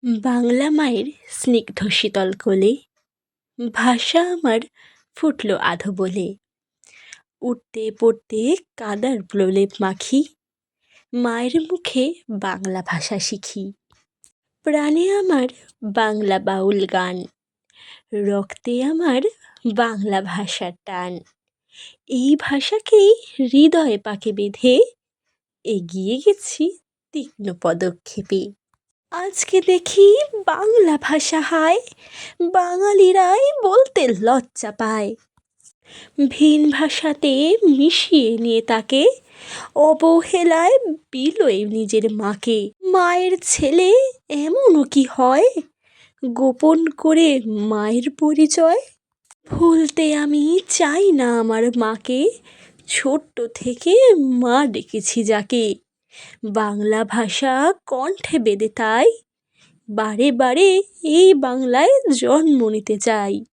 বাংলা মায়ের স্নিগ্ধ শীতল কোলে ভাষা আমার ফুটল আধো বলে। উঠতে পড়তে কাদার প্রলেপ মাখি, মায়ের মুখে বাংলা ভাষা শিখি। প্রাণে আমার বাংলা বাউল গান, রক্তে আমার বাংলা ভাষার টান। এই ভাষাকেই হৃদয়ে পাকে বেঁধে এগিয়ে গেছি তীক্ষ্ণ পদক্ষেপে। আজকে দেখি বাংলা ভাষা হায়, বাঙালিরাই বলতে লজ্জা পায়। ভিন ভাষাতে মিশিয়ে নিয়ে তাকে অবহেলায় বিলোয় নিজের মাকে। মায়ের ছেলে এমনও কি হয়, গোপন করে মায়ের পরিচয়? ভুলতে আমি চাই না আমার মাকে, ছোট্ট থেকে মা ডেকেছি যাকে। বাংলা ভাষা কণ্ঠে বেঁধে তাই বারে বারে এই বাংলায় জন্ম নিতে চাই।